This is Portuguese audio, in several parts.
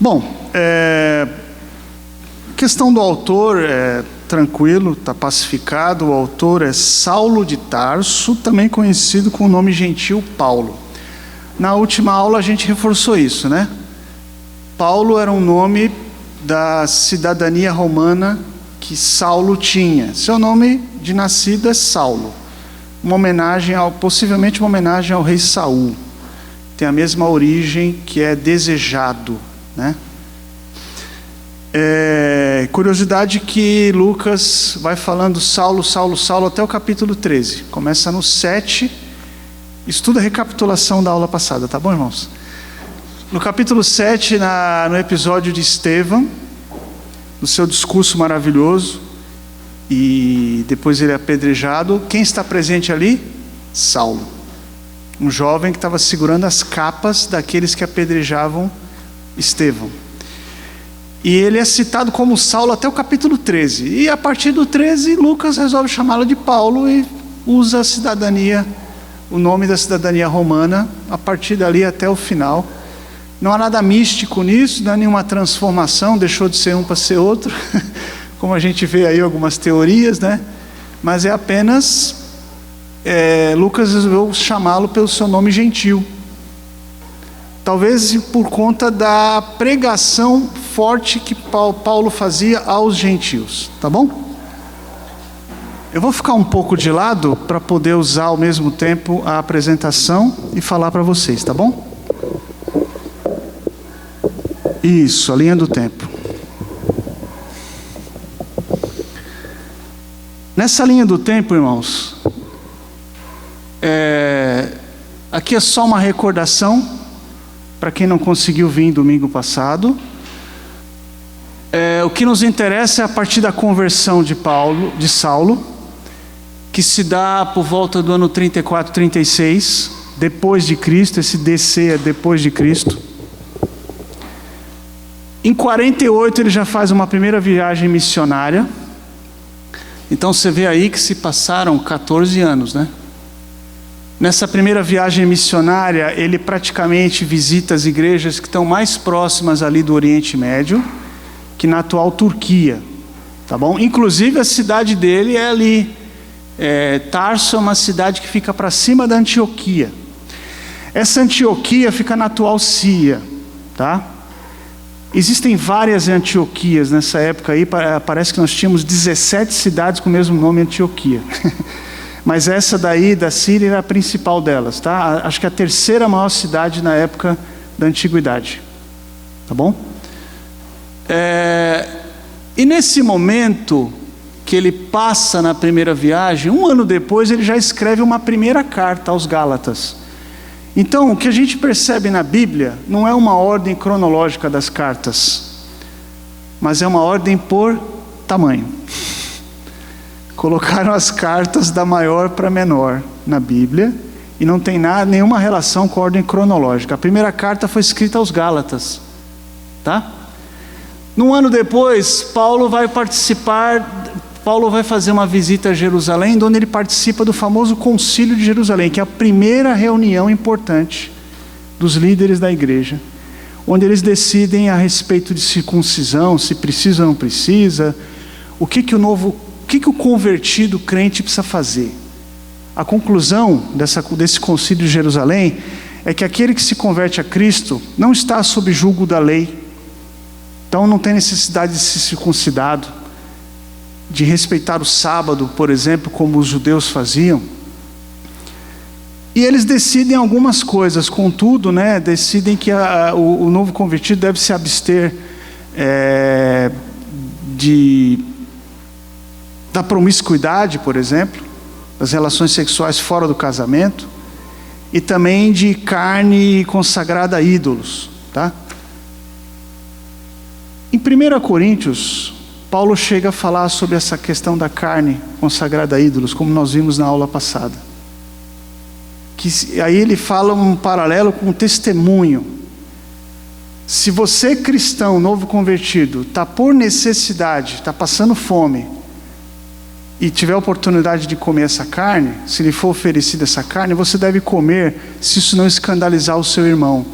Bom, questão do autor é tranquilo, está pacificado. O autor é Saulo de Tarso, também conhecido com o nome gentil Paulo. Na última aula a gente reforçou isso, né? Paulo era um nome da cidadania romana que Saulo tinha. Seu nome de nascido é Saulo, possivelmente uma homenagem ao rei Saul. Tem a mesma origem, que é desejado, né? Curiosidade que Lucas vai falando Saulo, Saulo, Saulo até o capítulo 13. Começa no 7. Estuda a recapitulação da aula passada, tá bom, irmãos? No capítulo 7, no episódio de Estevão, no seu discurso maravilhoso, e depois ele é apedrejado, quem está presente ali? Saulo, um jovem que estava segurando as capas daqueles que apedrejavam Estevão. E ele é citado como Saulo até o capítulo 13. E a partir do 13, Lucas resolve chamá-lo de Paulo e usa a cidadania, o nome da cidadania romana, a partir dali até o final. Não há nada místico nisso, não há nenhuma transformação, deixou de ser um para ser outro, como a gente vê aí algumas teorias, né? Mas é apenas, Lucas resolveu chamá-lo pelo seu nome gentil. Talvez por conta da pregação forte que Paulo fazia aos gentios, tá bom? Eu vou ficar um pouco de lado para poder usar ao mesmo tempo a apresentação e falar para vocês, tá bom? Isso, a linha do tempo. Nessa linha do tempo, irmãos, aqui é só uma recordação para quem não conseguiu vir domingo passado. O que nos interessa é a partir da conversão de Saulo, que se dá por volta do ano 34, 36, depois de Cristo. Esse DC é depois de Cristo. Em 48 ele já faz uma primeira viagem missionária. Então você vê aí que se passaram 14 anos, né? Nessa primeira viagem missionária, ele praticamente visita as igrejas que estão mais próximas ali do Oriente Médio, que na atual Turquia, tá bom? Inclusive a cidade dele é ali. Tarso é uma cidade que fica para cima da Antioquia. Essa Antioquia fica na atual Síria, tá? Existem várias Antioquias nessa época aí, parece que nós tínhamos 17 cidades com o mesmo nome, Antioquia. Mas essa daí da Síria era a principal delas, tá? Acho que a terceira maior cidade na época da antiguidade, tá bom? E nesse momento que ele passa na primeira viagem, um ano depois ele já escreve uma primeira carta aos Gálatas. Então, o que a gente percebe na Bíblia não é uma ordem cronológica das cartas, mas é uma ordem por tamanho. Colocaram as cartas da maior para menor na Bíblia e não tem nenhuma relação com a ordem cronológica. A primeira carta foi escrita aos Gálatas, tá? Um ano depois, Paulo vai fazer uma visita a Jerusalém, onde ele participa do famoso Concílio de Jerusalém, que é a primeira reunião importante dos líderes da igreja, onde eles decidem a respeito de circuncisão, se precisa ou não precisa, o que o convertido crente precisa fazer. A conclusão desse Concílio de Jerusalém é que aquele que se converte a Cristo não está sob julgo da lei, então não tem necessidade de ser circuncidado, de respeitar o sábado, por exemplo, como os judeus faziam. E eles decidem algumas coisas, contudo, né, decidem que o novo convertido deve se abster da promiscuidade, por exemplo, das relações sexuais fora do casamento, e também de carne consagrada a ídolos, tá? Em 1 Coríntios, Paulo chega a falar sobre essa questão da carne consagrada a ídolos, como nós vimos na aula passada. Aí ele fala um paralelo com o testemunho. Se você cristão, novo convertido, está por necessidade, está passando fome, e tiver a oportunidade de comer essa carne, se lhe for oferecida essa carne, você deve comer, se isso não escandalizar o seu irmão.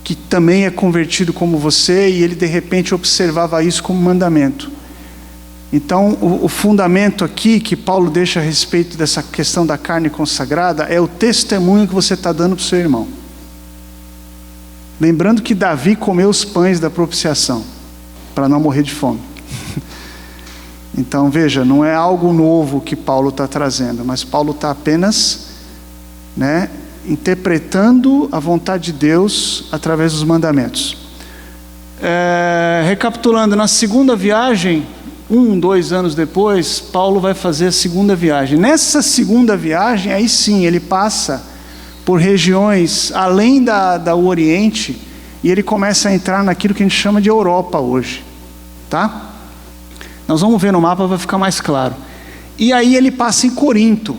que também é convertido como você, e ele de repente observava isso como mandamento. Então, o fundamento aqui que Paulo deixa a respeito dessa questão da carne consagrada é o testemunho que você está dando para o seu irmão. Lembrando que Davi comeu os pães da propiciação, para não morrer de fome. Então, veja, não é algo novo que Paulo está trazendo, mas Paulo está apenas, interpretando a vontade de Deus através dos mandamentos. Recapitulando, na segunda viagem, 2 anos depois, Paulo vai fazer a segunda viagem. Nessa segunda viagem, aí sim, ele passa por regiões além do Oriente, e ele começa a entrar naquilo que a gente chama de Europa hoje, tá? Nós vamos ver no mapa, vai ficar mais claro. E aí ele passa em Corinto.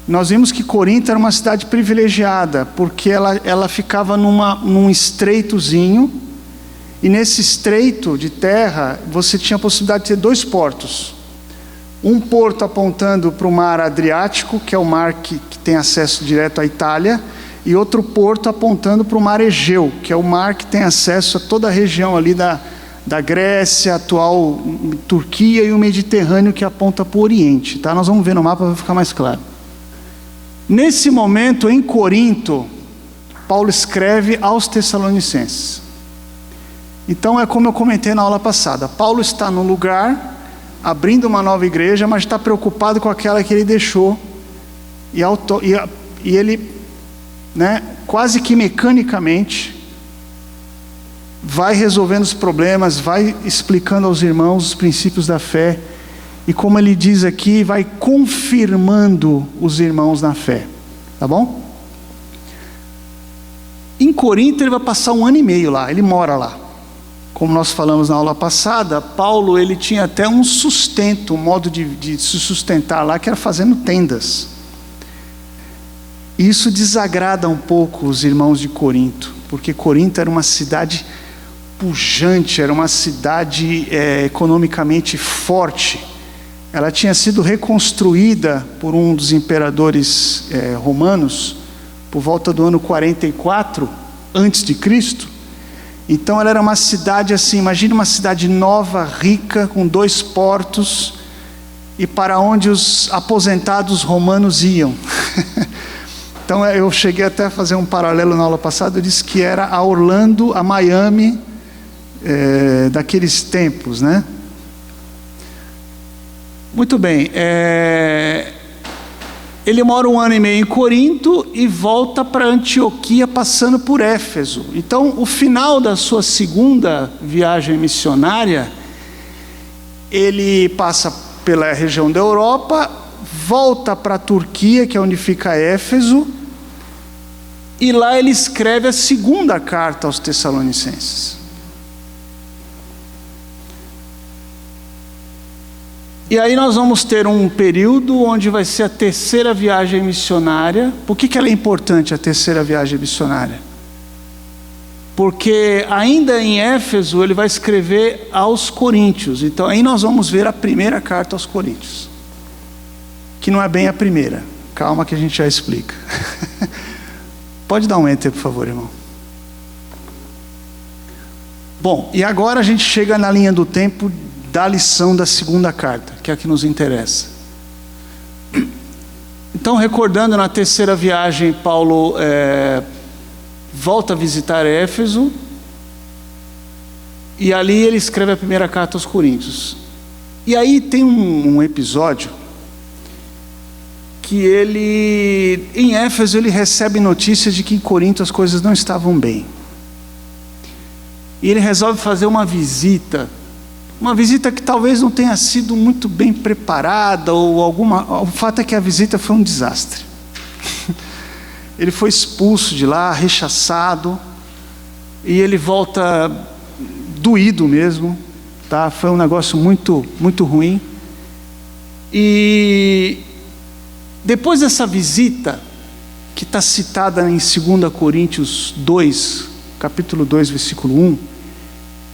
Nós vimos que Corinto era uma cidade privilegiada, porque ela ficava num estreitozinho, e nesse estreito de terra, você tinha a possibilidade de ter 2 portos. Um porto apontando para o mar Adriático, que é o mar que tem acesso direto à Itália, e outro porto apontando para o mar Egeu, que é o mar que tem acesso a toda a região ali da Grécia, atual Turquia, e o Mediterrâneo, que aponta para o Oriente. Tá? Nós vamos ver no mapa, vai ficar mais claro. Nesse momento, em Corinto, Paulo escreve aos Tessalonicenses. Então é como eu comentei na aula passada, Paulo está no lugar, abrindo uma nova igreja, mas está preocupado com aquela que ele deixou, e ele, quase que mecanicamente, vai resolvendo os problemas, vai explicando aos irmãos os princípios da fé, e como ele diz aqui, vai confirmando os irmãos na fé, tá bom? Em Corinto ele vai passar 1 ano e meio lá, ele mora lá. Como nós falamos na aula passada, Paulo ele tinha até um sustento, um modo de se sustentar lá, que era fazendo tendas. Isso desagrada um pouco os irmãos de Corinto, porque Corinto era uma cidade pujante, era uma cidade economicamente forte. Ela tinha sido reconstruída por um dos imperadores romanos por volta do ano 44 antes de Cristo. Então ela era uma cidade assim, imagine uma cidade nova, rica, com 2 portos, e para onde os aposentados romanos iam. Então eu cheguei até a fazer um paralelo na aula passada, eu disse que era a Orlando, a Miami, daqueles tempos, né? Muito bem, ele mora 1 ano e meio em Corinto e volta para Antioquia, passando por Éfeso. Então, o final da sua segunda viagem missionária, ele passa pela região da Europa, volta para a Turquia, que é onde fica Éfeso, e lá ele escreve a segunda carta aos Tessalonicenses. E aí nós vamos ter um período onde vai ser a terceira viagem missionária. Por que ela é importante, a terceira viagem missionária? Porque ainda em Éfeso ele vai escrever aos Coríntios. Então aí nós vamos ver a primeira carta aos Coríntios, que não é bem a primeira. Calma que a gente já explica. Pode dar um enter, por favor, irmão. Bom, e agora a gente chega na linha do tempo da lição da segunda carta, que é a que nos interessa. Então, recordando, na terceira viagem, Paulo volta a visitar Éfeso, e ali ele escreve a primeira carta aos Coríntios. E aí tem um episódio que ele, em Éfeso, ele recebe notícias de que em Corinto as coisas não estavam bem. E ele resolve fazer uma visita que talvez não tenha sido muito bem preparada, o fato é que a visita foi um desastre. Ele foi expulso de lá, rechaçado, e ele volta doído mesmo, tá? Foi um negócio muito, muito ruim. E depois dessa visita, que está citada em 2 Coríntios 2, capítulo 2, versículo 1,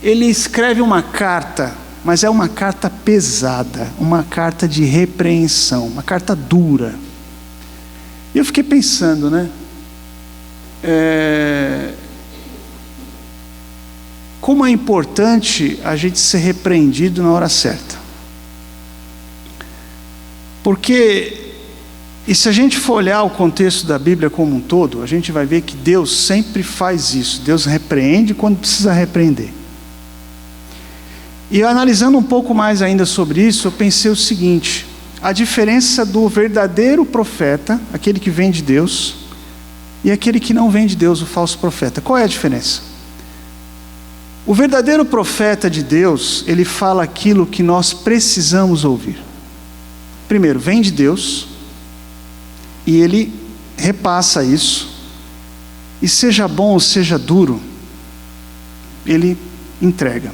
ele escreve uma carta, mas é uma carta pesada, uma carta de repreensão, uma carta dura. E eu fiquei pensando, como é importante a gente ser repreendido na hora certa. Porque, e se a gente for olhar o contexto da Bíblia como um todo, a gente vai ver que Deus sempre faz isso. Deus repreende quando precisa repreender. E analisando um pouco mais ainda sobre isso, eu pensei o seguinte: a diferença do verdadeiro profeta, aquele que vem de Deus, e aquele que não vem de Deus, o falso profeta. Qual é a diferença? O verdadeiro profeta de Deus, ele fala aquilo que nós precisamos ouvir. Primeiro, vem de Deus, e ele repassa isso, e seja bom ou seja duro, ele entrega.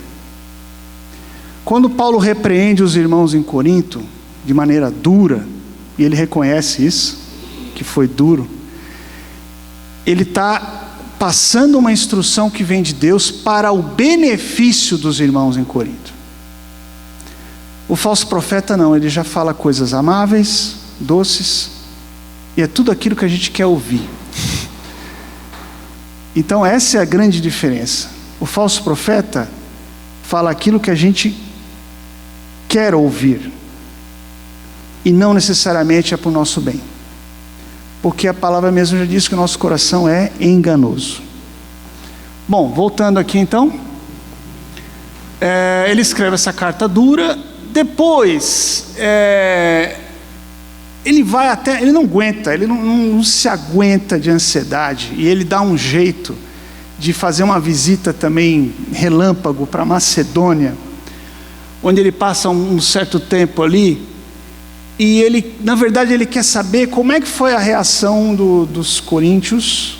Quando Paulo repreende os irmãos em Corinto, de maneira dura, e ele reconhece isso, que foi duro, ele está passando uma instrução que vem de Deus para o benefício dos irmãos em Corinto. O falso profeta não, ele já fala coisas amáveis, doces, e é tudo aquilo que a gente quer ouvir. Então essa é a grande diferença. O falso profeta fala aquilo que a gente quer ouvir, e não necessariamente é para o nosso bem, porque a palavra mesmo já diz que o nosso coração é enganoso. Bom, voltando aqui então, ele escreve essa carta dura. Depois ele vai até, ele não aguenta, ele não se aguenta de ansiedade, e ele dá um jeito de fazer uma visita também relâmpago para Macedônia, onde ele passa um certo tempo ali, e ele, na verdade, ele quer saber como é que foi a reação dos coríntios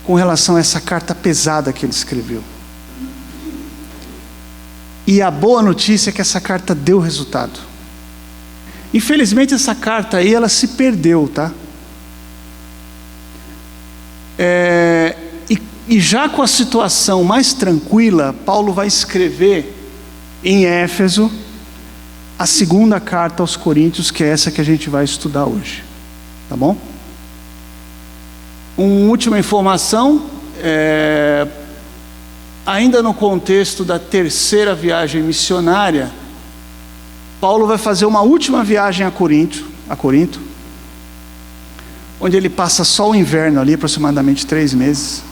com relação a essa carta pesada que ele escreveu. E a boa notícia é que essa carta deu resultado. Infelizmente essa carta aí, ela se perdeu, tá? E já com a situação mais tranquila, Paulo vai escrever em Éfeso a segunda carta aos Coríntios, que é essa que a gente vai estudar hoje, tá bom? Uma última informação, ainda no contexto da terceira viagem missionária, Paulo vai fazer uma última viagem a Corinto, onde ele passa só o inverno ali, aproximadamente 3 meses.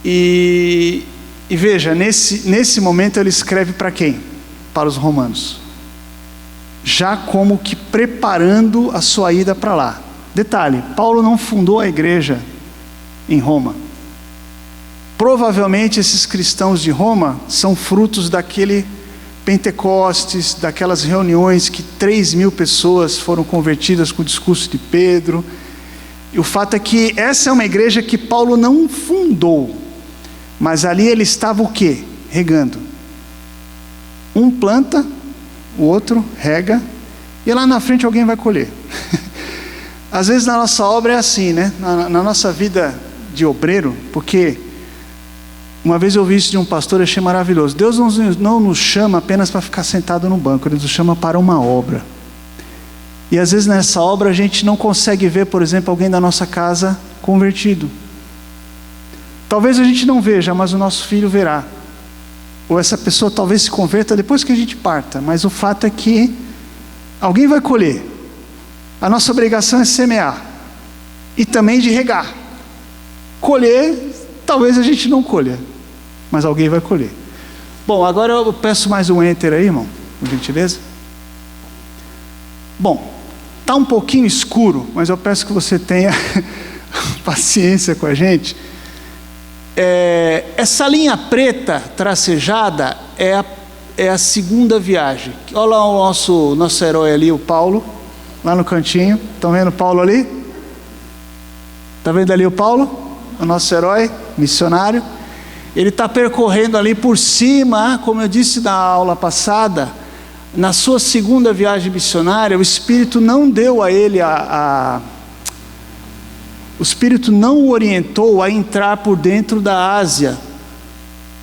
E veja, nesse momento ele escreve para quem? Para os romanos, já como que preparando a sua ida para lá. Detalhe, Paulo não fundou a igreja em Roma. Provavelmente esses cristãos de Roma são frutos daquele Pentecostes, daquelas reuniões que 3.000 pessoas foram convertidas com o discurso de Pedro. E o fato é que essa é uma igreja que Paulo não fundou, mas ali ele estava o quê? Regando. Um planta, o outro rega, e lá na frente alguém vai colher. Às vezes na nossa obra é assim, né? Na nossa vida de obreiro, porque uma vez eu ouvi isso de um pastor, achei maravilhoso. Deus não nos chama apenas para ficar sentado no banco, Ele nos chama para uma obra. E às vezes nessa obra a gente não consegue ver, por exemplo, alguém da nossa casa convertido. Talvez a gente não veja, mas o nosso filho verá. Ou essa pessoa talvez se converta depois que a gente parta, mas o fato é que alguém vai colher. A nossa obrigação é semear e também de regar. Colher, talvez a gente não colha, mas alguém vai colher. Bom, agora eu peço mais um enter aí, irmão, por gentileza. Bom, está um pouquinho escuro, mas eu peço que você tenha paciência com a gente. Essa linha preta tracejada é a segunda viagem. Olha lá o nosso herói ali, o Paulo, lá no cantinho. Estão vendo o Paulo ali? Está vendo ali o Paulo? O nosso herói, missionário. Ele está percorrendo ali por cima, como eu disse na aula passada, na sua segunda viagem missionária, o Espírito não deu a ele o Espírito não o orientou a entrar por dentro da Ásia,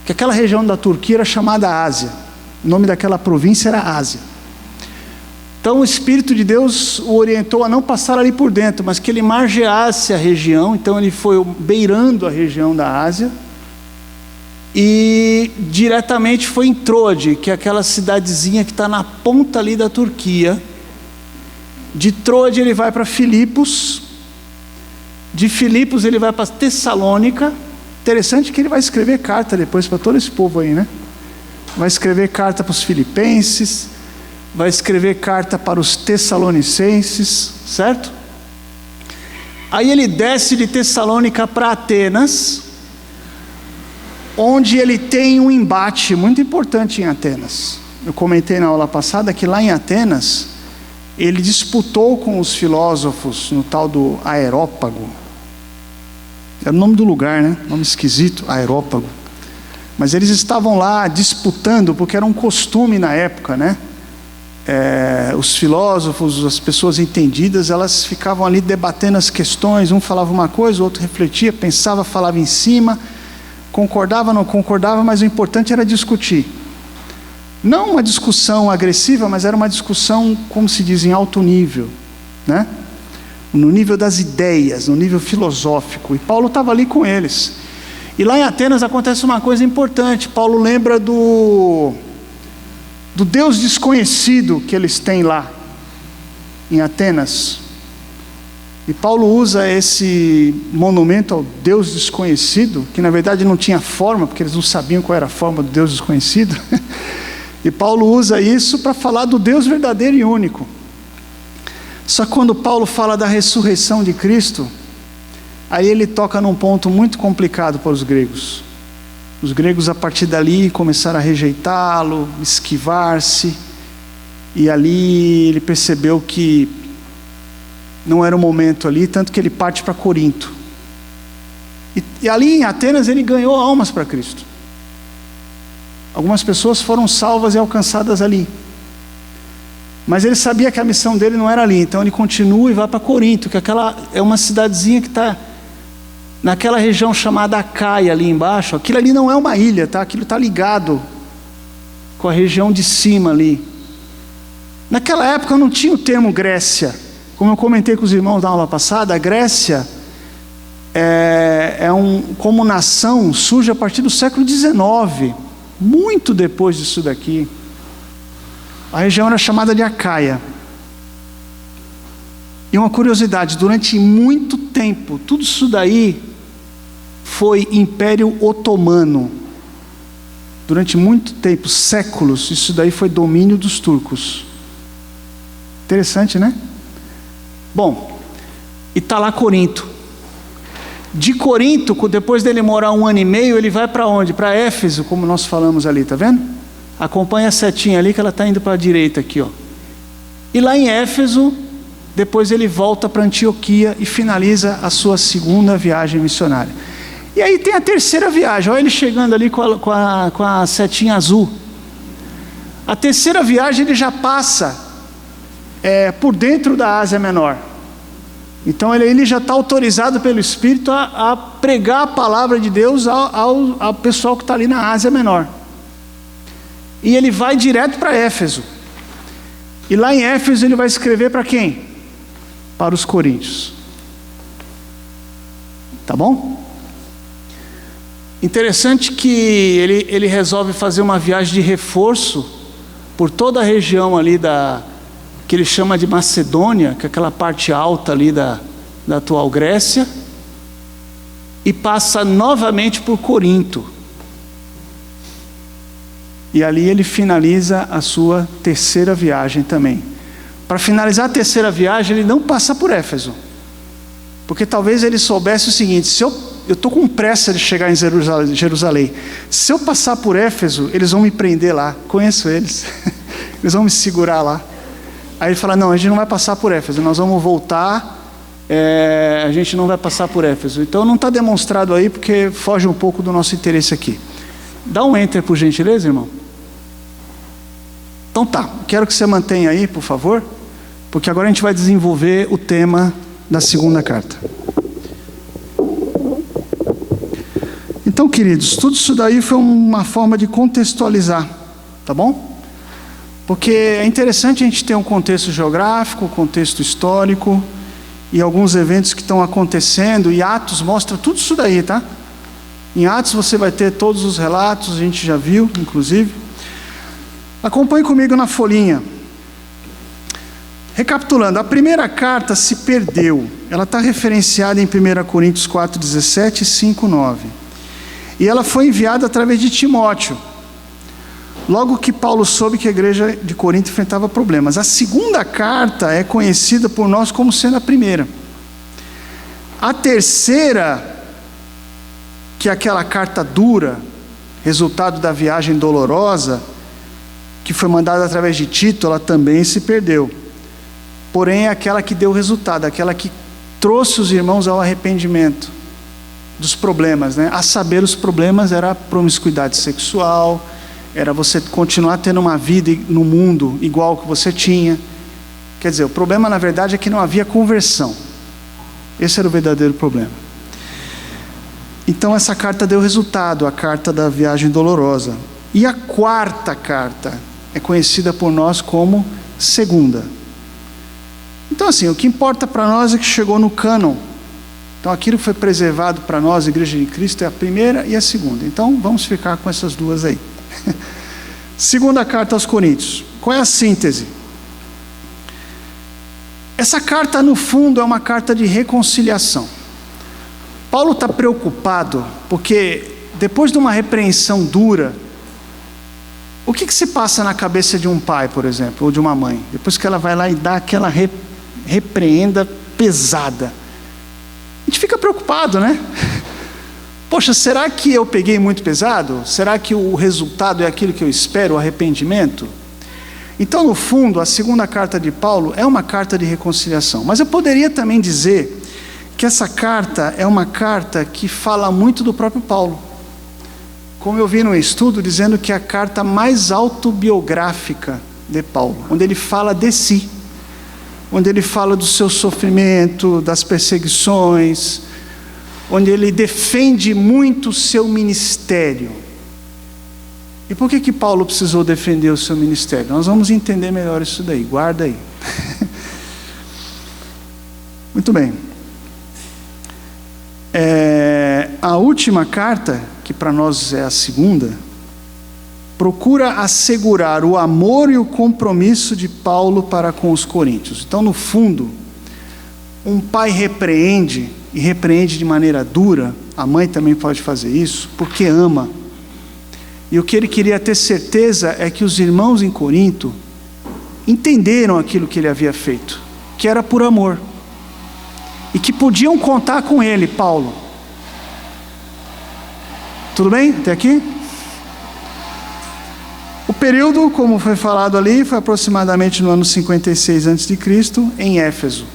que aquela região da Turquia era chamada Ásia, o nome daquela província era Ásia. Então o Espírito de Deus o orientou a não passar ali por dentro, mas que ele margeasse a região. Então ele foi beirando a região da Ásia, e diretamente foi em Troade, que é aquela cidadezinha que está na ponta ali da Turquia. De Troade ele vai para Filipos, de Filipos ele vai para Tessalônica. Interessante que ele vai escrever carta depois para todo esse povo aí, né? Vai escrever carta para os filipenses, vai escrever carta para os tessalonicenses, certo? Aí ele desce de Tessalônica para Atenas, onde ele tem um embate muito importante em Atenas. Eu comentei na aula passada que lá em Atenas, ele disputou com os filósofos no tal do Areópago. Era o nome do lugar, né? Nome esquisito, Areópago. Mas eles estavam lá disputando, porque era um costume na época, né? Os filósofos, as pessoas entendidas, elas ficavam ali debatendo as questões. Um falava uma coisa, o outro refletia, pensava, falava em cima. Concordava, não concordava, mas o importante era discutir. Não uma discussão agressiva, mas era uma discussão, como se diz, em alto nível, né? No nível das ideias, no nível filosófico. E Paulo estava ali com eles. E lá em Atenas acontece uma coisa importante. Paulo lembra do Deus desconhecido que eles têm lá, em Atenas. E Paulo usa esse monumento ao Deus desconhecido, que na verdade não tinha forma, porque eles não sabiam qual era a forma do Deus desconhecido. E Paulo usa isso para falar do Deus verdadeiro e único. Só que quando Paulo fala da ressurreição de Cristo, aí ele toca num ponto muito complicado para os gregos. Os gregos, a partir dali, começaram a rejeitá-lo, esquivar-se, e ali ele percebeu que não era o momento ali, tanto que ele parte para Corinto. E ali em Atenas ele ganhou almas para Cristo. Algumas pessoas foram salvas e alcançadas ali. Mas ele sabia que a missão dele não era ali, então ele continua e vai para Corinto, que aquela é uma cidadezinha que está naquela região chamada Acaia ali embaixo. Aquilo ali não é uma ilha, tá? Aquilo está ligado com a região de cima ali. Naquela época não tinha o termo Grécia. Como eu comentei com os irmãos na aula passada, a Grécia como nação surge a partir do século XIX, muito depois disso daqui. A região era chamada de Acaia. E uma curiosidade, durante muito tempo, tudo isso daí foi Império Otomano. Durante muito tempo, séculos, isso daí foi domínio dos turcos. Interessante, né? Bom, e está lá Corinto. De Corinto, depois dele morar 1 ano e meio, ele vai para onde? Para Éfeso, como nós falamos ali, tá vendo? Acompanha a setinha ali que ela está indo para a direita aqui, ó. E lá em Éfeso, depois ele volta para Antioquia e finaliza a sua segunda viagem missionária. E aí tem a terceira viagem, olha ele chegando ali com a setinha azul. A terceira viagem ele já passa por dentro da Ásia Menor. Então ele já está autorizado pelo Espírito a pregar a palavra de Deus ao pessoal que está ali na Ásia Menor. E ele vai direto para Éfeso. E lá em Éfeso ele vai escrever para quem? Para os coríntios. Tá bom? Interessante que ele resolve fazer uma viagem de reforço por toda a região ali que ele chama de Macedônia, que é aquela parte alta ali da atual Grécia, e passa novamente por Corinto. E ali ele finaliza a sua terceira viagem também. Para finalizar a terceira viagem, ele não passa por Éfeso, porque talvez ele soubesse o seguinte: se eu estou com pressa de chegar em Jerusalém, se eu passar por Éfeso, eles vão me prender lá, conheço eles, eles vão me segurar lá. Aí ele fala: não, a gente não vai passar por Éfeso, nós vamos voltar, a gente não vai passar por Éfeso. Então não está demonstrado aí, porque foge um pouco do nosso interesse aqui. Dá um enter por gentileza, irmão. Então tá, quero que você mantenha aí, por favor, porque agora a gente vai desenvolver o tema da segunda carta. Então, queridos, tudo isso daí foi uma forma de contextualizar, tá bom? Porque é interessante a gente ter um contexto geográfico, um contexto histórico e alguns eventos que estão acontecendo, e Atos mostra tudo isso daí, tá? Em Atos você vai ter todos os relatos, a gente já viu, inclusive. Acompanhe comigo na folhinha. Recapitulando, a primeira carta se perdeu. Ela está referenciada em 1 Coríntios 4,17 e 5,9. E ela foi enviada através de Timóteo. Logo que Paulo soube que a igreja de Corinto enfrentava problemas. A segunda carta é conhecida por nós como sendo a primeira. A terceira, que é aquela carta dura, resultado da viagem dolorosa, que foi mandada através de Tito, ela também se perdeu. Porém, é aquela que deu resultado, aquela que trouxe os irmãos ao arrependimento dos problemas, né? A saber, os problemas era a promiscuidade sexual, era você continuar tendo uma vida no mundo igual ao que você tinha. Quer dizer, o problema na verdade é que não havia conversão. Esse era o verdadeiro problema. Então essa carta deu resultado, a carta da viagem dolorosa. E a quarta carta é conhecida por nós como segunda. Então assim, o que importa para nós é que chegou no cânon. Então aquilo que foi preservado para nós, a Igreja de Cristo, é a primeira e a segunda. Então vamos ficar com essas duas aí. Segunda carta aos Coríntios. Qual é a síntese? Essa carta, no fundo, é uma carta de reconciliação. Paulo está preocupado porque, depois de uma repreensão dura, o que se passa na cabeça de um pai, por exemplo, ou de uma mãe? Depois que ela vai lá e dá aquela repreenda pesada. A gente fica preocupado, né? Poxa, será que eu peguei muito pesado? Será que o resultado é aquilo que eu espero, o arrependimento? Então, no fundo, a segunda carta de Paulo é uma carta de reconciliação. Mas eu poderia também dizer que essa carta é uma carta que fala muito do próprio Paulo. Como eu vi num estudo dizendo que é a carta mais autobiográfica de Paulo, onde ele fala de si, onde ele fala do seu sofrimento, das perseguições, onde ele defende muito o seu ministério. E por que Paulo precisou defender o seu ministério? Nós vamos entender melhor isso daí, guarda aí. Muito bem. A última carta, que para nós é a segunda, procura assegurar o amor e o compromisso de Paulo para com os coríntios. Então, no fundo, um pai repreende, e repreende de maneira dura, a mãe também pode fazer isso, porque ama. E o que ele queria ter certeza é que os irmãos em Corinto entenderam aquilo que ele havia feito, que era por amor, e que podiam contar com ele, Paulo. Tudo bem até aqui? O período, como foi falado ali, foi aproximadamente no ano 56 a.C., em Éfeso.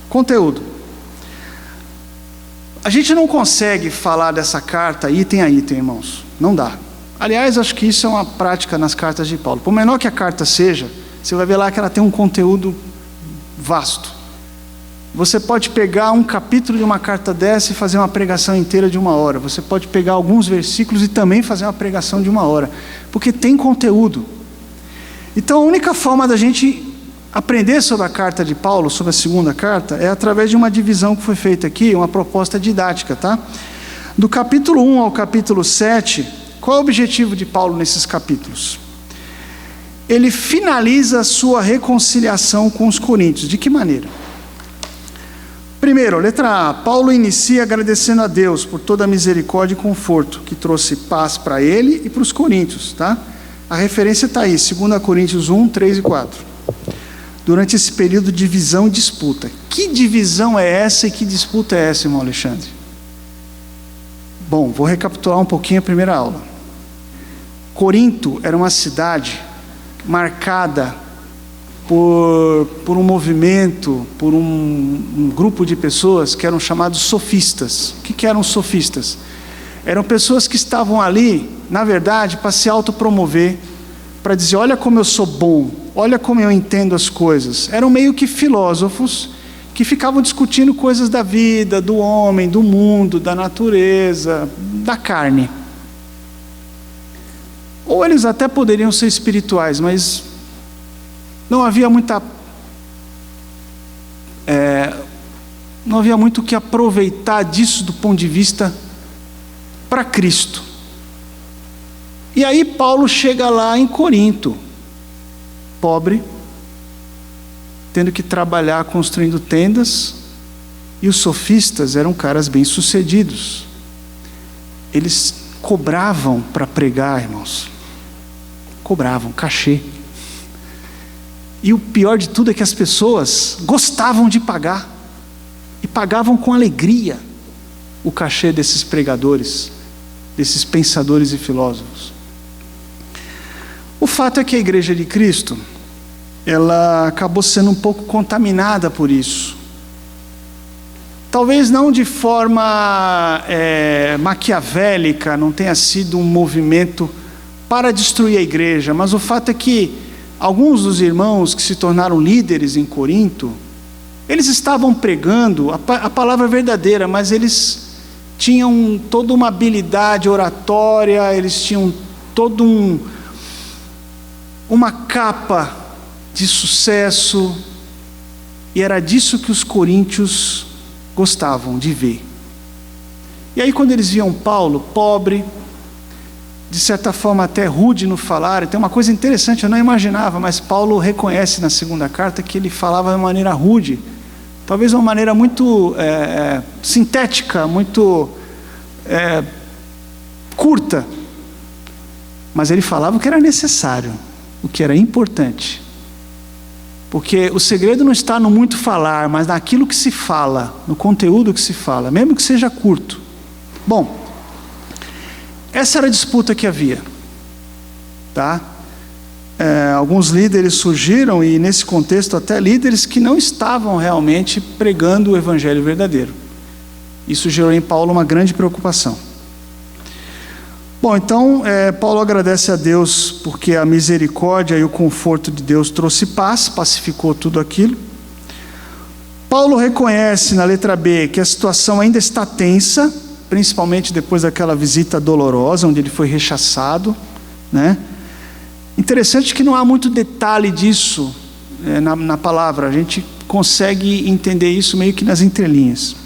Conteúdo. A gente não consegue falar dessa carta item a item, irmãos. Não dá. Aliás, acho que isso é uma prática nas cartas de Paulo. Por menor que a carta seja, você vai ver lá que ela tem um conteúdo vasto. Você pode pegar um capítulo de uma carta dessa e fazer uma pregação inteira de 1 hora. Você pode pegar alguns versículos e também fazer uma pregação de 1 hora. Porque tem conteúdo. Então a única forma da gente aprender sobre a carta de Paulo, sobre a segunda carta, é através de uma divisão que foi feita aqui, uma proposta didática, tá? Do capítulo 1 ao capítulo 7, qual é o objetivo de Paulo nesses capítulos? Ele finaliza a sua reconciliação com os coríntios. De que maneira? Primeiro, letra A, Paulo inicia agradecendo a Deus por toda a misericórdia e conforto que trouxe paz para ele e para os coríntios, tá? A referência está aí, 2 Coríntios 1, 3 e 4. Durante esse período de divisão e disputa. Que divisão é essa e que disputa é essa, irmão Alexandre? Bom, vou recapitular um pouquinho a primeira aula. Corinto era uma cidade marcada por um movimento, por um grupo de pessoas que eram chamados sofistas. O que eram sofistas? Eram pessoas que estavam ali, na verdade, para se autopromover, para dizer, olha como eu sou bom, olha como eu entendo as coisas. Eram meio que filósofos que ficavam discutindo coisas da vida, do homem, do mundo, da natureza, da carne. Ou eles até poderiam ser espirituais, mas não havia muito o que aproveitar disso do ponto de vista para Cristo. E aí Paulo chega lá em Corinto, pobre, tendo que trabalhar construindo tendas, e os sofistas eram caras bem-sucedidos. Eles cobravam para pregar, irmãos. Cobravam, cachê. E o pior de tudo é que as pessoas gostavam de pagar, e pagavam com alegria o cachê desses pregadores, desses pensadores e filósofos. O fato é que a Igreja de Cristo, ela acabou sendo um pouco contaminada por isso. Talvez não de forma maquiavélica, não tenha sido um movimento para destruir a igreja, mas o fato é que alguns dos irmãos que se tornaram líderes em Corinto, eles estavam pregando a palavra verdadeira, mas eles tinham toda uma habilidade oratória, eles tinham todo uma capa de sucesso, e era disso que os coríntios gostavam de ver. E aí quando eles viam Paulo, pobre, de certa forma até rude no falar, tem uma coisa interessante, eu não imaginava, mas Paulo reconhece na segunda carta que ele falava de maneira rude, talvez uma maneira muito sintética, muito curta, mas ele falava o que era necessário, o que era importante, porque o segredo não está no muito falar, mas naquilo que se fala, no conteúdo que se fala, mesmo que seja curto. Bom, essa era a disputa que havia, tá? Alguns líderes surgiram, e nesse contexto até líderes que não estavam realmente pregando o evangelho verdadeiro. Isso gerou em Paulo uma grande preocupação. Bom, então Paulo agradece a Deus porque a misericórdia e o conforto de Deus trouxe paz, pacificou tudo aquilo. Paulo reconhece na letra B que a situação ainda está tensa, principalmente depois daquela visita dolorosa, onde ele foi rechaçado, né? Interessante que não há muito detalhe disso na palavra, a gente consegue entender isso meio que nas entrelinhas.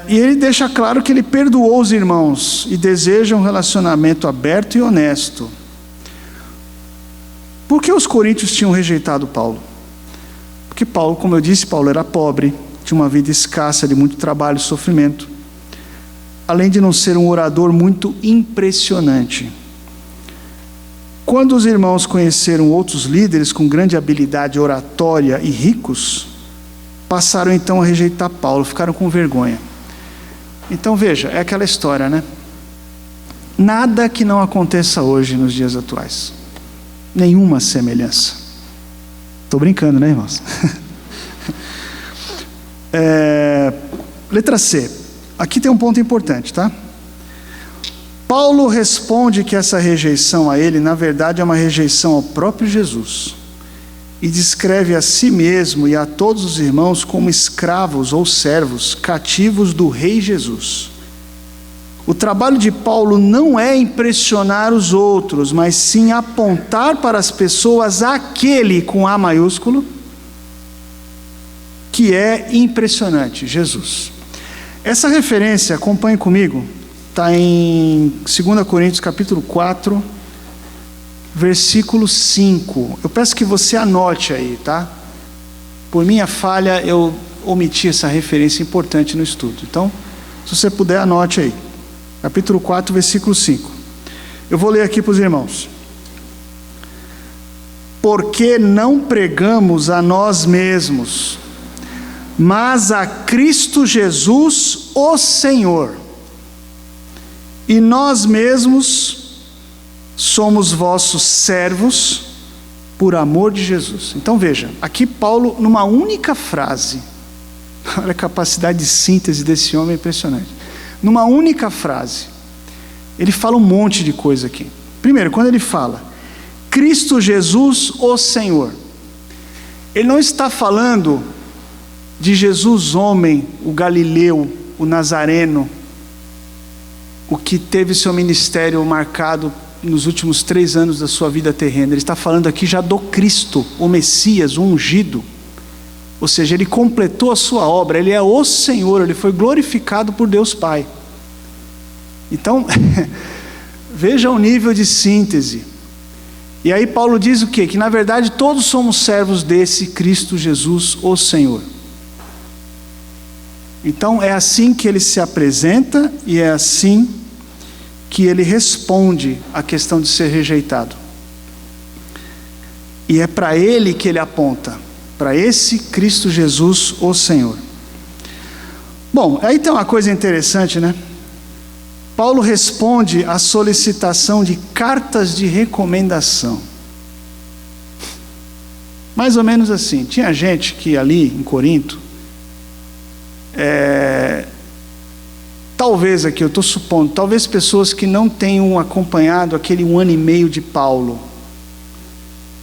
E ele deixa claro que ele perdoou os irmãos e deseja um relacionamento aberto e honesto. Por que os coríntios tinham rejeitado Paulo? Porque Paulo, como eu disse, Paulo era pobre, tinha uma vida escassa de muito trabalho e sofrimento, além de não ser um orador muito impressionante. Quando os irmãos conheceram outros líderes com grande habilidade oratória e ricos, passaram então a rejeitar Paulo, ficaram com vergonha. Então veja, é aquela história, né? Nada que não aconteça hoje nos dias atuais. Nenhuma semelhança. Estou brincando, né, irmãos? Letra C. Aqui tem um ponto importante, tá? Paulo responde que essa rejeição a ele, na verdade, é uma rejeição ao próprio Jesus. E descreve a si mesmo e a todos os irmãos como escravos ou servos, cativos do Rei Jesus. O trabalho de Paulo não é impressionar os outros, mas sim apontar para as pessoas aquele com A maiúsculo, que é impressionante, Jesus. Essa referência, acompanhe comigo, está em 2 Coríntios capítulo 4, versículo 5. Eu peço que você anote aí, tá? Por minha falha, eu omiti essa referência importante no estudo. Então, se você puder, anote aí. Capítulo 4, versículo 5. Eu vou ler aqui para os irmãos. Porque não pregamos a nós mesmos, mas a Cristo Jesus, o Senhor. E nós mesmos somos vossos servos por amor de Jesus. Então veja, aqui Paulo, numa única frase, olha a capacidade de síntese desse homem, é impressionante. Numa única frase, ele fala um monte de coisa aqui. Primeiro, quando ele fala, Cristo Jesus, o Senhor, ele não está falando de Jesus homem, o Galileu, o Nazareno, o que teve seu ministério marcado nos últimos 3 anos da sua vida terrena. Ele está falando aqui já do Cristo, o Messias, o ungido. Ou seja, ele completou a sua obra, ele é o Senhor, ele foi glorificado por Deus Pai. Então, veja o nível de síntese. E aí Paulo diz o quê? Que na verdade todos somos servos desse Cristo Jesus, o Senhor. Então é assim que ele se apresenta e é assim que ele responde à questão de ser rejeitado. E é para ele que ele aponta, para esse Cristo Jesus, o Senhor. Bom, aí tem uma coisa interessante, né? Paulo responde à solicitação de cartas de recomendação. Mais ou menos assim. Tinha gente que ali em Corinto, talvez aqui, eu estou supondo, talvez pessoas que não tenham acompanhado aquele 1 ano e meio de Paulo.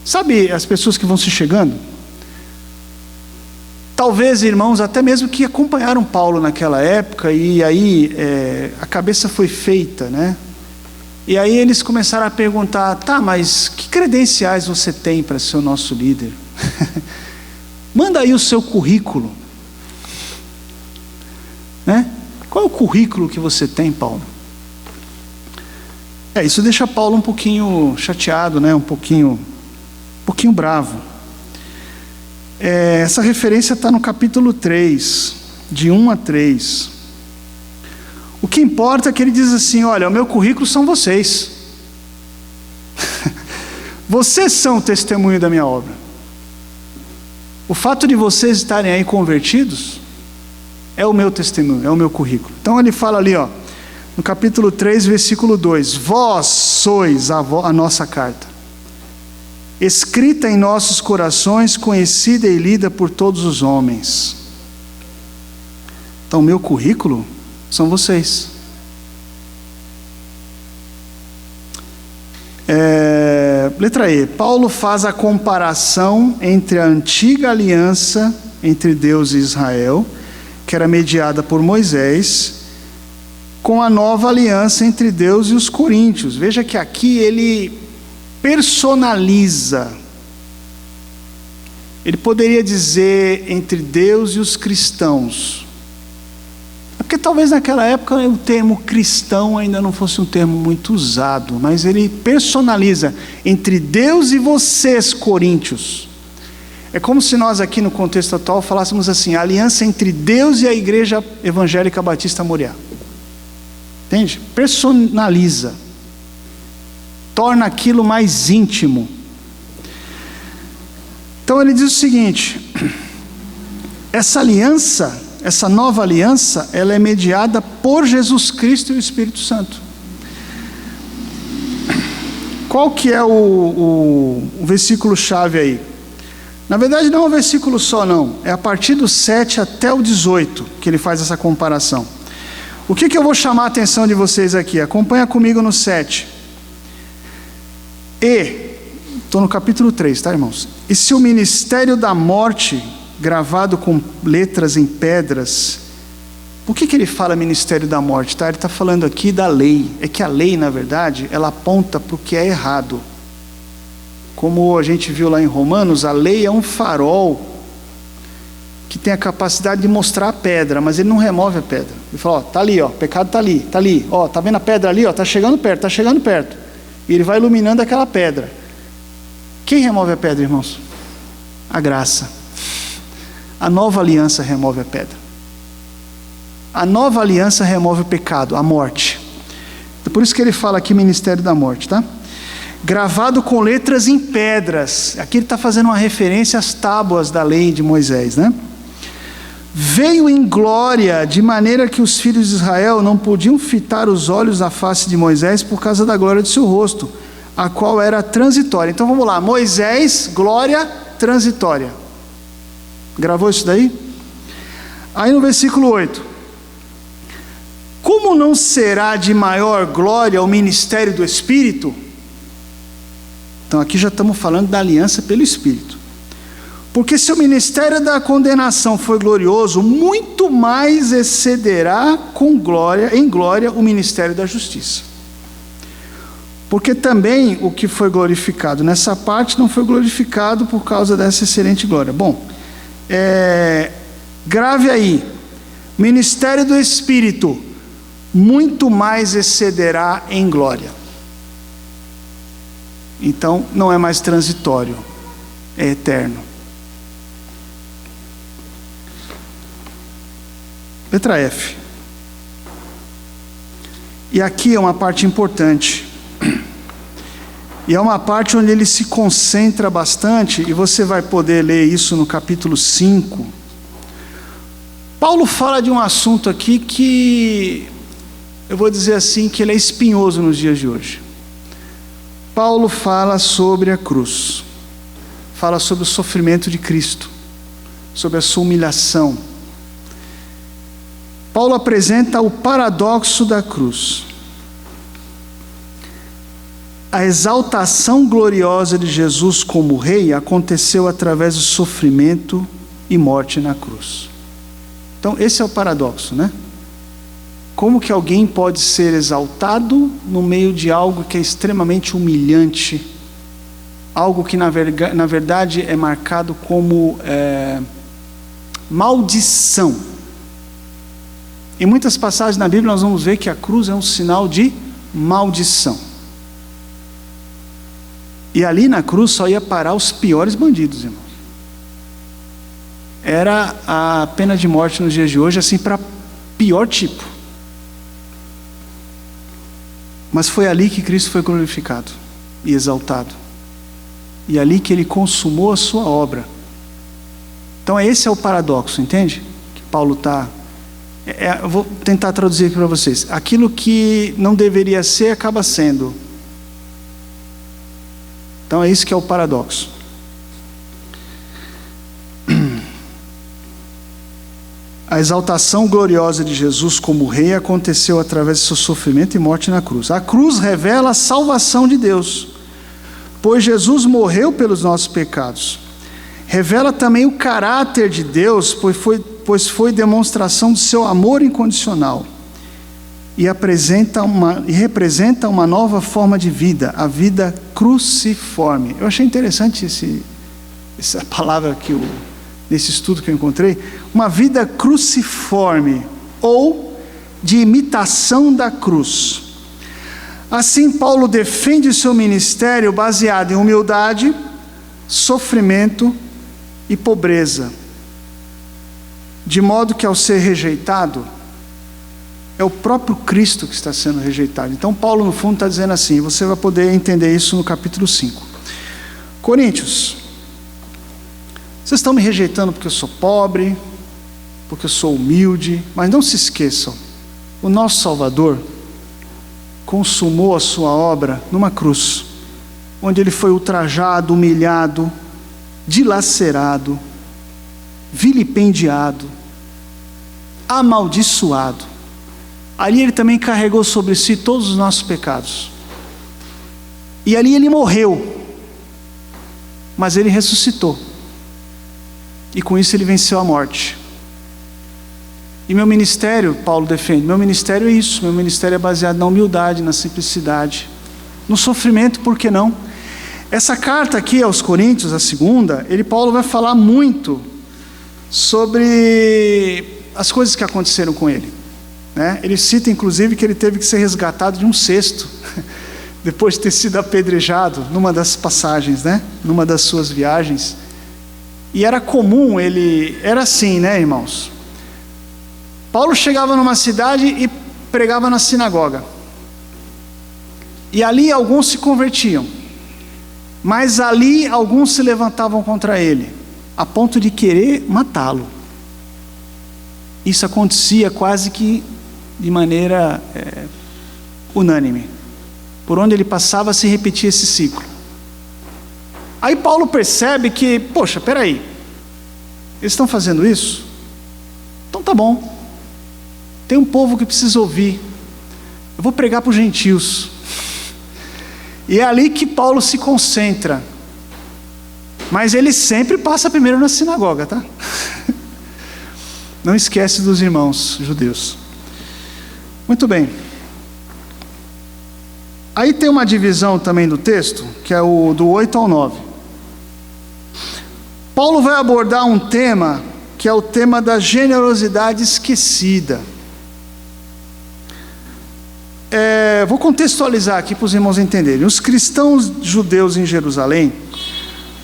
Sabe as pessoas que vão se chegando? Talvez irmãos até mesmo que acompanharam Paulo naquela época e aí a cabeça foi feita, né? E aí eles começaram a perguntar, tá, mas que credenciais você tem para ser o nosso líder? Manda aí o seu currículo, né? Qual é o currículo que você tem, Paulo? Isso deixa Paulo um pouquinho chateado, né? Um pouquinho bravo. Essa referência está no capítulo 3, de 1 a 3. O que importa é que ele diz assim, olha, o meu currículo são vocês. Vocês são o testemunho da minha obra. O fato de vocês estarem aí convertidos é o meu testemunho, é o meu currículo. Então ele fala ali, no capítulo 3, versículo 2, vós sois a nossa carta, escrita em nossos corações, conhecida e lida por todos os homens. Então, meu currículo são vocês. Letra E. Paulo faz a comparação entre a antiga aliança entre Deus e Israel, que era mediada por Moisés, com a nova aliança entre Deus e os coríntios. Veja que aqui ele personaliza. Ele poderia dizer entre Deus e os cristãos. Porque talvez naquela época o termo cristão ainda não fosse um termo muito usado, mas ele personaliza entre Deus e vocês, coríntios. É como se nós aqui no contexto atual falássemos assim, a aliança entre Deus e a Igreja Evangélica Batista Moriá. Entende? Personaliza. Torna aquilo mais íntimo. Então ele diz o seguinte, essa aliança, essa nova aliança, ela é mediada por Jesus Cristo e o Espírito Santo. Qual que é o versículo-chave aí? Na verdade não é um versículo só não, é a partir do 7 até o 18 que ele faz essa comparação. O que eu vou chamar a atenção de vocês aqui? Acompanha comigo no 7. Estou no capítulo 3, tá, irmãos? E se o ministério da morte, gravado com letras em pedras, por que ele fala ministério da morte? Tá? Ele está falando aqui da lei. É que a lei, na verdade, ela aponta para o que é errado. Como a gente viu lá em Romanos, a lei é um farol que tem a capacidade de mostrar a pedra, mas ele não remove a pedra. Ele fala, tá ali, o pecado tá ali, tá vendo a pedra ali, tá chegando perto. E ele vai iluminando aquela pedra. Quem remove a pedra, irmãos? A graça. A nova aliança remove a pedra. A nova aliança remove o pecado, a morte. Por isso que ele fala aqui ministério da morte, tá? Gravado com letras em pedras. Aqui ele está fazendo uma referência às tábuas da lei de Moisés, né? Veio em glória, de maneira que os filhos de Israel não podiam fitar os olhos na face de Moisés por causa da glória de seu rosto, a qual era transitória. Então vamos lá, Moisés, glória transitória. Gravou isso daí? Aí no versículo 8. Como não será de maior glória o ministério do Espírito? Então aqui já estamos falando da aliança pelo Espírito. Porque se o ministério da condenação foi glorioso, muito mais excederá em glória o ministério da justiça. Porque também o que foi glorificado nessa parte não foi glorificado por causa dessa excelente glória. Bom, grave aí, ministério do Espírito, muito mais excederá em glória. Então, não é mais transitório, é eterno. Letra F. E aqui é uma parte importante. E é uma parte onde ele se concentra bastante, e você vai poder ler isso no capítulo 5. Paulo fala de um assunto aqui que, eu vou dizer assim, que ele é espinhoso nos dias de hoje. Paulo fala sobre a cruz, fala sobre o sofrimento de Cristo, sobre a sua humilhação. Paulo apresenta o paradoxo da cruz. A exaltação gloriosa de Jesus como rei aconteceu através do sofrimento e morte na cruz. Então, esse é o paradoxo, né? Como que alguém pode ser exaltado no meio de algo que é extremamente humilhante, algo que na verdade é marcado como maldição. Em muitas passagens na Bíblia nós vamos ver que a cruz é um sinal de maldição. E ali na cruz só ia parar os piores bandidos, irmãos. Era a pena de morte nos dias de hoje, assim, para pior tipo. Mas foi ali que Cristo foi glorificado e exaltado. E ali que ele consumou a sua obra. Então esse é o paradoxo, entende? Que Paulo está... eu vou tentar traduzir aqui para vocês. Aquilo que não deveria ser, acaba sendo. Então é isso que é o paradoxo. A exaltação gloriosa de Jesus como rei aconteceu através de seu sofrimento e morte na cruz. A cruz revela a salvação de Deus, pois Jesus morreu pelos nossos pecados. Revela também o caráter de Deus, pois foi demonstração do seu amor incondicional. E representa uma nova forma de vida, a vida cruciforme. Eu achei interessante essa palavra que nesse estudo que eu encontrei, uma vida cruciforme, ou de imitação da cruz. Assim, Paulo defende seu ministério baseado em humildade, sofrimento e pobreza, de modo que ao ser rejeitado, é o próprio Cristo que está sendo rejeitado. Então Paulo no fundo está dizendo assim, você vai poder entender isso no capítulo 5. Coríntios, vocês estão me rejeitando porque eu sou pobre, porque eu sou humilde, mas não se esqueçam, o nosso Salvador consumou a sua obra numa cruz, onde ele foi ultrajado, humilhado, dilacerado, vilipendiado, amaldiçoado. Ali ele também carregou sobre si todos os nossos pecados. E ali ele morreu, mas ele ressuscitou. E com isso ele venceu a morte. E meu ministério, Paulo defende, meu ministério é isso, meu ministério é baseado na humildade, na simplicidade, no sofrimento, por que não? Essa carta aqui aos Coríntios, a segunda, Paulo vai falar muito sobre as coisas que aconteceram com ele, né? Ele cita inclusive que ele teve que ser resgatado de um cesto, depois de ter sido apedrejado, numa das passagens, né? Numa das suas viagens. E era comum, era assim, né, irmãos? Paulo chegava numa cidade e pregava na sinagoga. E ali alguns se convertiam. Mas ali alguns se levantavam contra ele, a ponto de querer matá-lo. Isso acontecia quase que de maneira unânime. Por onde ele passava se repetia esse ciclo. Aí Paulo percebe que, poxa, peraí, eles estão fazendo isso? Então tá bom, tem um povo que precisa ouvir, eu vou pregar para os gentios. E é ali que Paulo se concentra, mas ele sempre passa primeiro na sinagoga, tá? Não esquece dos irmãos judeus. Muito bem. Aí tem uma divisão também do texto, que é o do 8 ao 9. Paulo vai abordar um tema, que é o tema da generosidade esquecida. vou contextualizar aqui para os irmãos entenderem. Os cristãos judeus em Jerusalém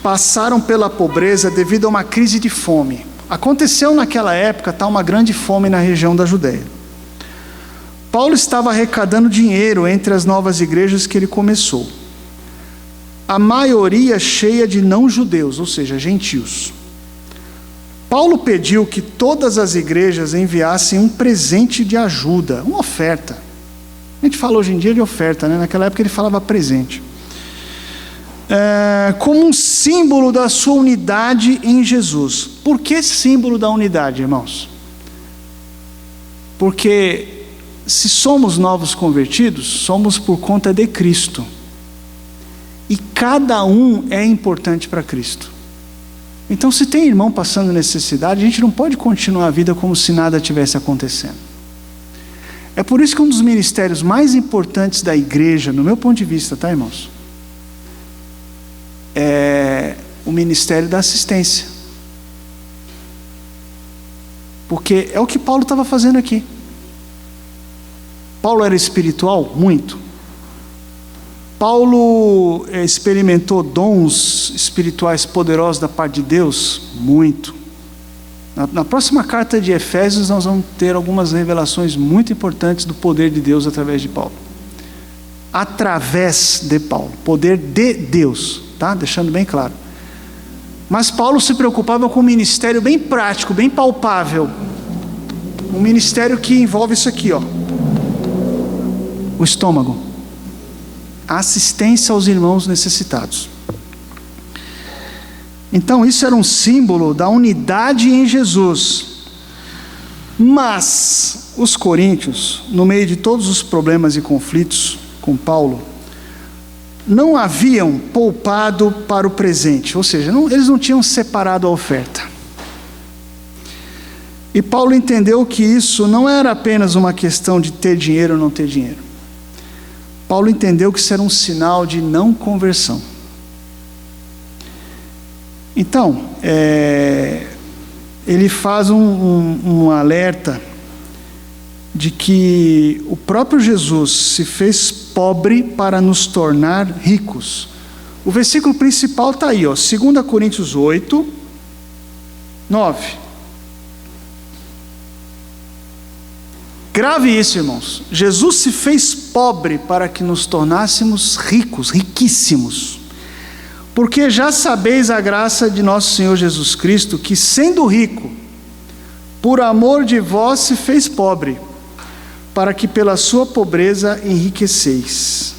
passaram pela pobreza devido a uma crise de fome. Aconteceu naquela época uma grande fome na região da Judéia. Paulo estava arrecadando dinheiro entre as novas igrejas que ele começou. A maioria cheia de não-judeus, ou seja, gentios. Paulo pediu que todas as igrejas enviassem um presente de ajuda, uma oferta. A gente fala hoje em dia de oferta, né? Naquela época ele falava presente. Como um símbolo da sua unidade em Jesus. Por que símbolo da unidade, irmãos? Porque se somos novos convertidos, somos por conta de Cristo. E cada um é importante para Cristo. Então, se tem irmão passando necessidade, a gente não pode continuar a vida como se nada tivesse acontecendo. É por isso que um dos ministérios mais importantes da igreja, no meu ponto de vista, tá, irmãos? É o ministério da assistência. Porque é o que Paulo estava fazendo aqui. Paulo era espiritual? Muito. Paulo experimentou dons espirituais poderosos da parte de Deus? Muito. Na próxima carta de Efésios nós vamos ter algumas revelações muito importantes do poder de Deus através de Paulo. Através de Paulo. Poder de Deus. Tá? Deixando bem claro. Mas Paulo se preocupava com um ministério bem prático, bem palpável. Um ministério que envolve isso aqui, ó. O estômago. A assistência aos irmãos necessitados. Então isso era um símbolo da unidade em Jesus. Mas os coríntios, no meio de todos os problemas e conflitos com Paulo, não haviam poupado para o presente, ou seja, eles não tinham separado a oferta. E Paulo entendeu que isso não era apenas uma questão de ter dinheiro ou não ter dinheiro. Paulo entendeu que isso era um sinal de não conversão. Então, ele faz um alerta de que o próprio Jesus se fez pobre para nos tornar ricos. O versículo principal está aí, ó, 2 Coríntios 8, 9. Grave isso, irmãos. Jesus se fez pobre para que nos tornássemos ricos, riquíssimos. Porque já sabeis a graça de nosso Senhor Jesus Cristo, que sendo rico, por amor de vós se fez pobre, para que pela sua pobreza enriquecesseis.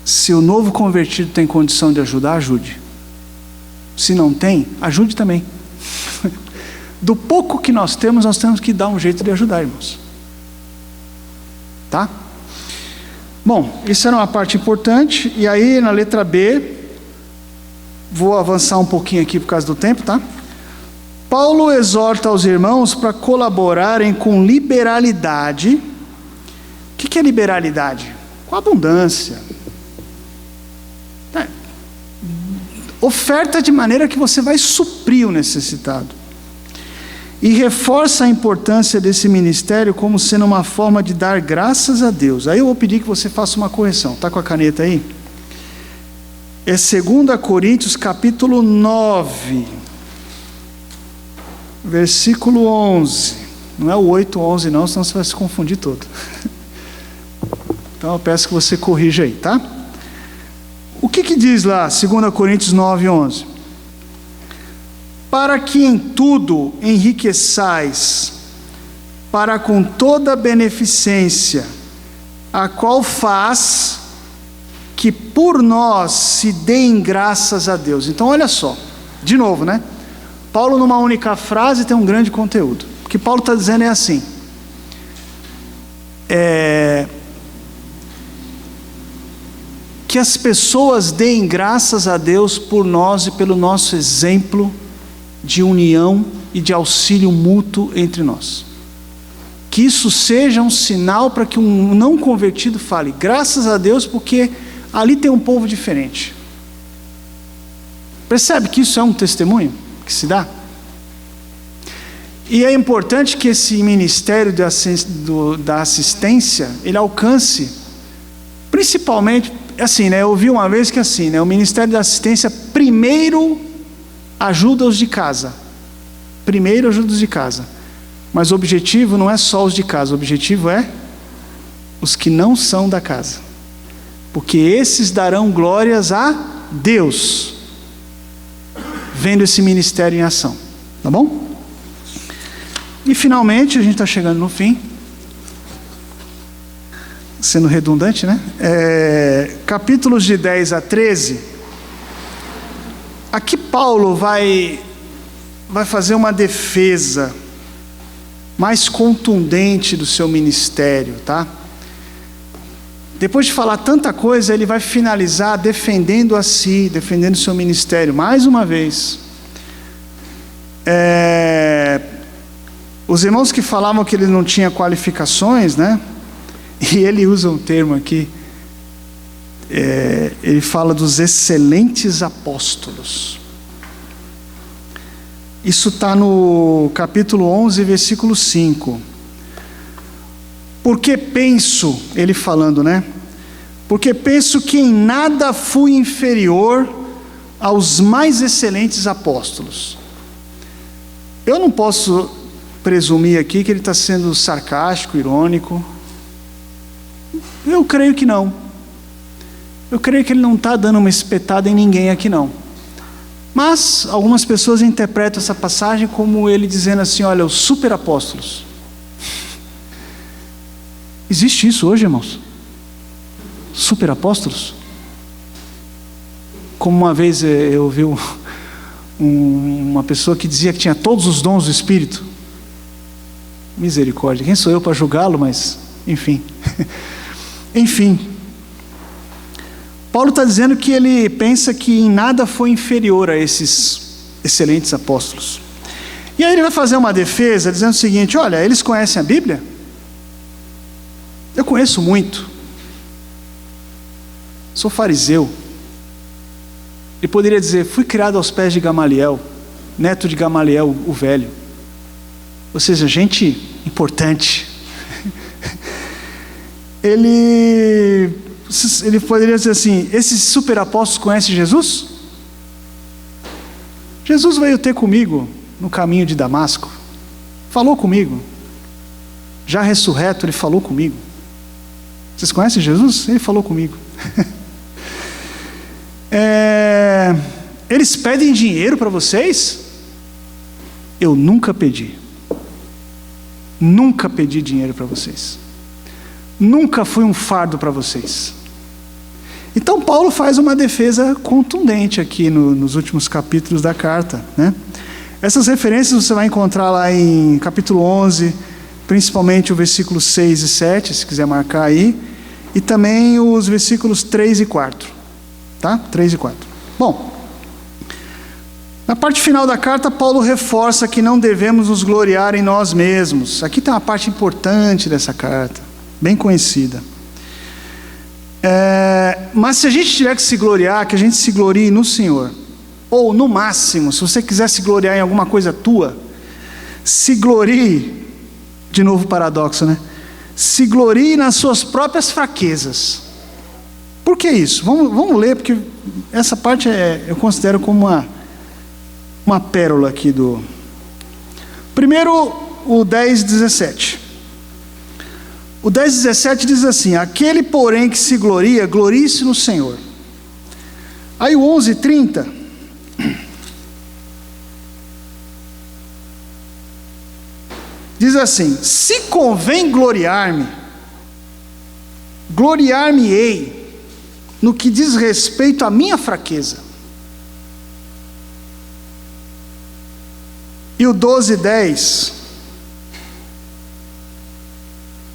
Se o novo convertido tem condição de ajudar, ajude. Se não tem, ajude também. Do pouco que nós temos que dar um jeito de ajudar, irmãos. Tá? Bom, isso era uma parte importante. E aí na letra B, vou avançar um pouquinho aqui por causa do tempo, tá? Paulo exorta os irmãos para colaborarem com liberalidade. O que é liberalidade? Com abundância. Oferta de maneira que você vai suprir o necessitado. E reforça a importância desse ministério como sendo uma forma de dar graças a Deus. Aí eu vou pedir que você faça uma correção. Está com a caneta aí? É 2 Coríntios capítulo 9, versículo 11. Não é o 8, 11 não, senão você vai se confundir todo. Então eu peço que você corrija aí, tá? O que diz lá, 2 Coríntios 9, 11? Para que em tudo enriqueçais, para com toda beneficência, a qual faz que por nós se deem graças a Deus. Então olha só, de novo, né? Paulo numa única frase tem um grande conteúdo. O que Paulo está dizendo é assim: que as pessoas deem graças a Deus por nós e pelo nosso exemplo de união e de auxílio mútuo entre nós. Que isso seja um sinal para que um não convertido fale, graças a Deus, porque ali tem um povo diferente. Percebe que isso é um testemunho que se dá? E é importante que esse ministério da assistência, ele alcance, principalmente, assim, né? Eu ouvi uma vez que assim, né? O ministério da assistência primeiro ajuda os de casa. Primeiro ajuda os de casa. Mas o objetivo não é só os de casa, o objetivo é os que não são da casa. Porque esses darão glórias a Deus, vendo esse ministério em ação. Tá bom? E finalmente, a gente está chegando no fim. Sendo redundante, né? Capítulos de 10 a 13. Aqui Paulo vai fazer uma defesa mais contundente do seu ministério, tá? Depois de falar tanta coisa, ele vai finalizar defendendo a si, defendendo o seu ministério, mais uma vez. Os irmãos que falavam que ele não tinha qualificações, né? E ele usa um termo aqui, ele fala dos excelentes apóstolos. Isso está no capítulo 11, versículo 5. Porque penso, ele falando, né? Porque penso que em nada fui inferior aos mais excelentes apóstolos. Eu não posso presumir aqui que ele está sendo sarcástico, irônico. Eu creio que não. Eu creio que ele não está dando uma espetada em ninguém aqui não. Mas algumas pessoas interpretam essa passagem como ele dizendo assim, olha, os super apóstolos. Existe isso hoje, irmãos? Super apóstolos? Como uma vez eu ouvi uma pessoa que dizia que tinha todos os dons do Espírito. Misericórdia, quem sou eu para julgá-lo, mas enfim. Enfim, Paulo está dizendo que ele pensa que em nada foi inferior a esses excelentes apóstolos. E aí ele vai fazer uma defesa dizendo o seguinte, olha, eles conhecem a Bíblia? Eu conheço muito. Sou fariseu. Ele poderia dizer, fui criado aos pés de Gamaliel, neto de Gamaliel, o velho. Ou seja, gente importante. Ele poderia dizer assim, esses super apóstolos conhecem Jesus? Jesus veio ter comigo no caminho de Damasco, falou comigo, já ressurreto, ele falou comigo. Vocês conhecem Jesus? Ele falou comigo. Eles pedem dinheiro para vocês? Eu nunca pedi. Nunca pedi dinheiro para vocês. Nunca fui um fardo para vocês. Então Paulo faz uma defesa contundente aqui nos últimos capítulos da carta, né? Essas referências você vai encontrar lá em capítulo 11, principalmente o versículo 6 e 7, se quiser marcar aí, e também os versículos 3 e 4, tá? 3 e 4. Bom, na parte final da carta, Paulo reforça que não devemos nos gloriar em nós mesmos. Aqui tem uma parte importante dessa carta, bem conhecida. Mas se a gente tiver que se gloriar, que a gente se glorie no Senhor. Ou no máximo, se você quiser se gloriar em alguma coisa tua, se glorie, de novo paradoxo, né? Se glorie nas suas próprias fraquezas. Por que isso? Vamos ler, porque essa parte eu considero como uma pérola aqui do... Primeiro, o 10:17. O 10:17 diz assim, aquele porém que se gloria, glorie-se no Senhor. Aí o 11:30, diz assim, se convém gloriar-me, gloriar-me-ei no que diz respeito à minha fraqueza. E o 12:10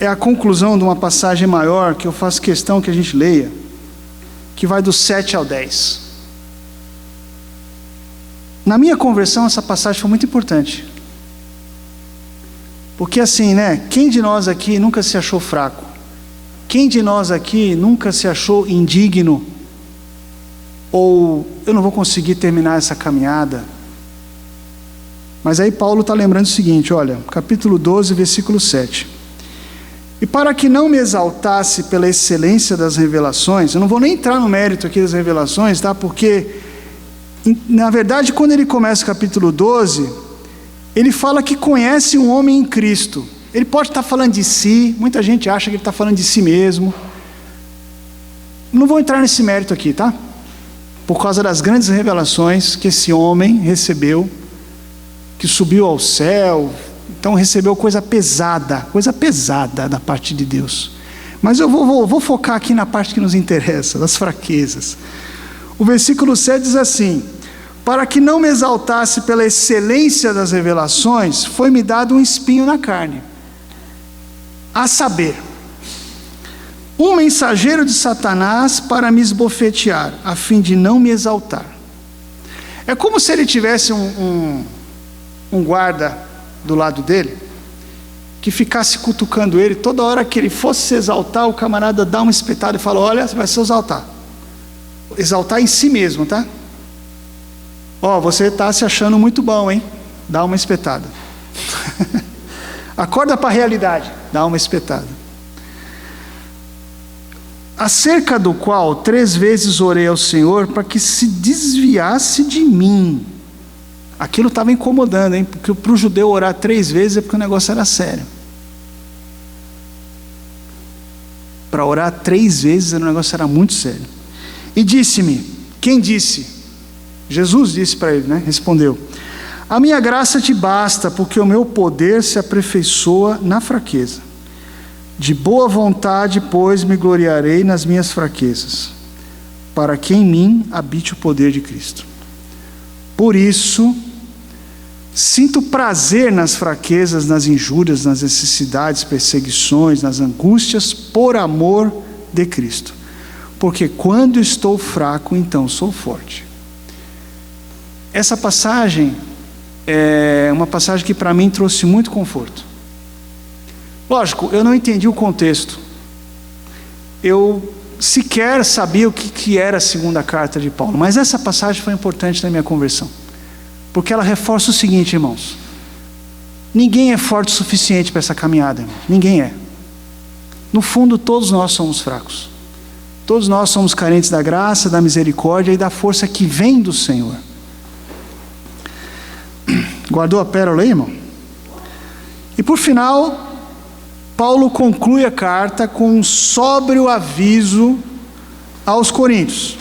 é a conclusão de uma passagem maior que eu faço questão que a gente leia, que vai do 7 ao 10. Na minha conversão, essa passagem foi muito importante. Porque assim, né? Quem de nós aqui nunca se achou fraco? Quem de nós aqui nunca se achou indigno? Ou eu não vou conseguir terminar essa caminhada? Mas aí Paulo está lembrando o seguinte, olha, capítulo 12, versículo 7. E para que não me exaltasse pela excelência das revelações, eu não vou nem entrar no mérito aqui das revelações, tá? Porque, na verdade, quando ele começa o capítulo 12, ele fala que conhece um homem em Cristo. Ele pode estar falando de si, muita gente acha que ele está falando de si mesmo. Não vou entrar nesse mérito aqui, tá? Por causa das grandes revelações que esse homem recebeu, que subiu ao céu, então recebeu coisa pesada da parte de Deus. Mas eu vou focar aqui na parte que nos interessa, das fraquezas. O versículo 7 diz assim: para que não me exaltasse pela excelência das revelações, foi-me dado um espinho na carne, a saber, um mensageiro de Satanás para me esbofetear, a fim de não me exaltar. É como se ele tivesse um guarda do lado dele, que ficasse cutucando ele, toda hora que ele fosse se exaltar, o camarada dá uma espetada e fala: olha, você vai se exaltar em si mesmo, tá? Ó, você está se achando muito bom, hein? Dá uma espetada. Acorda para a realidade, dá uma espetada. Acerca do qual 3 vezes orei ao Senhor para que se desviasse de mim. Aquilo estava incomodando, hein? Porque para o judeu orar 3 vezes é porque o negócio era sério. Para orar 3 vezes o negócio era muito sério. E disse-me, quem disse? Jesus disse para ele, né? Respondeu: a minha graça te basta, porque o meu poder se aperfeiçoa na fraqueza. De boa vontade, pois, me gloriarei nas minhas fraquezas, para que em mim habite o poder de Cristo. Por isso, sinto prazer nas fraquezas, nas injúrias, nas necessidades, perseguições, nas angústias, por amor de Cristo. Porque quando estou fraco, então sou forte. Essa passagem é uma passagem que para mim trouxe muito conforto. Lógico, eu não entendi o contexto. Eu sequer sabia o que era a segunda carta de Paulo. Mas essa passagem foi importante na minha conversão. Porque ela reforça o seguinte, irmãos: ninguém é forte o suficiente para essa caminhada, irmão. Ninguém é. No fundo, todos nós somos fracos. Todos nós somos carentes da graça, da misericórdia e da força que vem do Senhor. Guardou a pérola aí, irmão? E por final, Paulo conclui a carta com um sóbrio aviso aos coríntios.